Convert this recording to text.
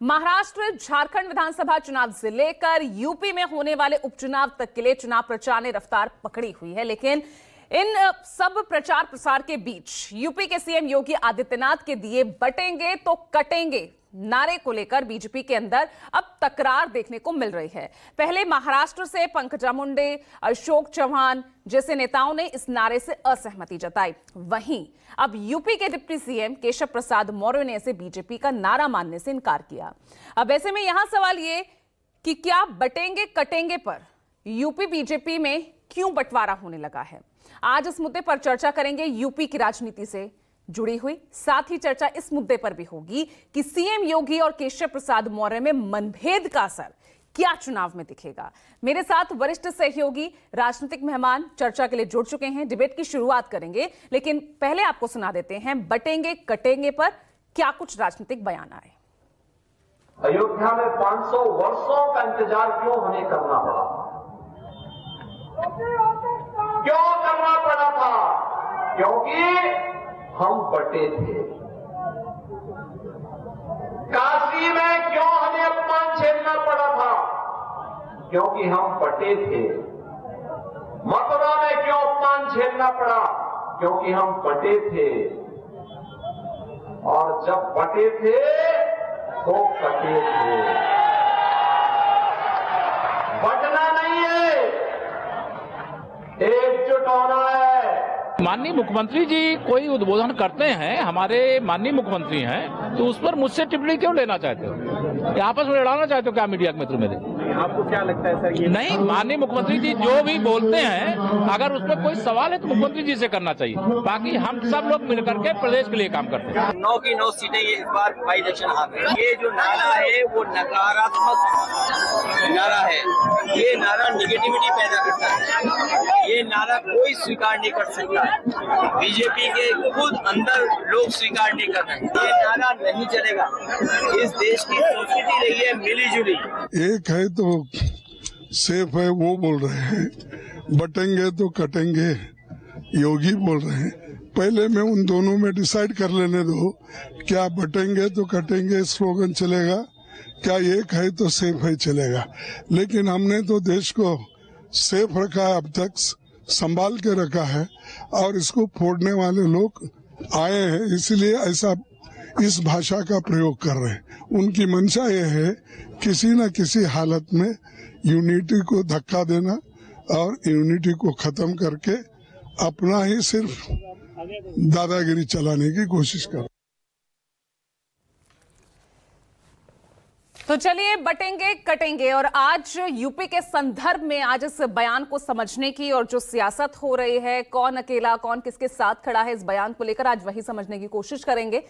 महाराष्ट्र झारखंड विधानसभा चुनाव से लेकर यूपी में होने वाले उपचुनाव तक के लिए चुनाव प्रचार ने रफ्तार पकड़ी हुई है। लेकिन इन सब प्रचार प्रसार के बीच यूपी के सीएम योगी आदित्यनाथ के दिए बटेंगे तो कटेंगे नारे को लेकर बीजेपी के अंदर अब तकरार देखने को मिल रही है। पहले महाराष्ट्र से पंकजा मुंडे, अशोक चौहान जैसे नेताओं ने इस नारे से असहमति जताई। वहीं अब यूपी के डिप्टी सीएम केशव प्रसाद मौर्य ने इसे बीजेपी का नारा मानने से इनकार किया। अब ऐसे में यहां सवाल ये कि क्या बटेंगे कटेंगे पर यूपी बीजेपी में क्यों बंटवारा होने लगा है। आज इस मुद्दे पर चर्चा करेंगे। यूपी की राजनीति से जुड़ी हुई साथ ही चर्चा इस मुद्दे पर भी होगी कि सीएम योगी और केशव प्रसाद मौर्य में मनभेद का असर क्या चुनाव में दिखेगा। मेरे साथ वरिष्ठ सहयोगी राजनीतिक मेहमान चर्चा के लिए जुड़ चुके हैं। डिबेट की शुरुआत करेंगे, लेकिन पहले आपको सुना देते हैं बटेंगे कटेंगे पर क्या कुछ राजनीतिक बयान आए। अयोध्या में 500 वर्षों का इंतजार क्यों हमें करना पड़ा? क्यों करना पड़ा था? क्योंकि हम बटे थे। काशी में क्यों हमें अपमान झेलना पड़ा था? क्योंकि हम बटे थे। मथुरा में क्यों अपमान झेलना पड़ा? क्योंकि हम बटे थे। और जब बटे थे तो कटे थे। बटना नहीं है, एकजुट होना है। माननीय मुख्यमंत्री जी कोई उद्बोधन करते हैं, हमारे माननीय मुख्यमंत्री हैं, तो उस पर मुझसे टिप्पणी क्यों लेना चाहते हो? ये आपस में लड़ाना चाहते हो क्या मीडिया के थ्रू में? आपको क्या लगता है सर? ये नहीं, माननीय मुख्यमंत्री जी जो भी बोलते हैं, अगर उस पर कोई सवाल है तो मुख्यमंत्री जी से करना चाहिए। बाकी हम सब लोग मिलकर के प्रदेश के लिए काम करते हैं। 9 की 9 सीटें ये इस बार बाई इलेक्शन हाथ में। ये जो नारा है वो नकारात्मक नारा है। ये नारा निगेटिविटी पैदा करता है। ये नारा कोई स्वीकार नहीं कर सकता। बीजेपी के खुद अंदर लोग स्वीकार नहीं कर रहे हैं। ये नारा नहीं चलेगा। इस देश की संस्कृति रही है मिली जुली। एक है तो सेफ है वो बोल रहे हैं, बटेंगे तो कटेंगे योगी बोल रहे हैं। पहले मैं उन दोनों में डिसाइड कर लेने दो, क्या बटेंगे तो कटेंगे स्लोगन चलेगा, क्या एक है तो सेफ है चलेगा। लेकिन हमने तो देश को सेफ रखा है, अब तक संभाल के रखा है, और इसको फोड़ने वाले लोग आए हैं, इसलिए ऐसा इस भाषा का प्रयोग कर रहे हैं। उनकी मंशा ये है किसी न किसी हालत में यूनिटी को धक्का देना और यूनिटी को खत्म करके अपना ही सिर्फ दादागिरी चलाने की कोशिश कर। तो चलिए बटेंगे कटेंगे और आज यूपी के संदर्भ में आज इस बयान को समझने की और जो सियासत हो रही है, कौन अकेला कौन किसके साथ खड़ा है, इस बयान को लेकर आज वही समझने की कोशिश करेंगे।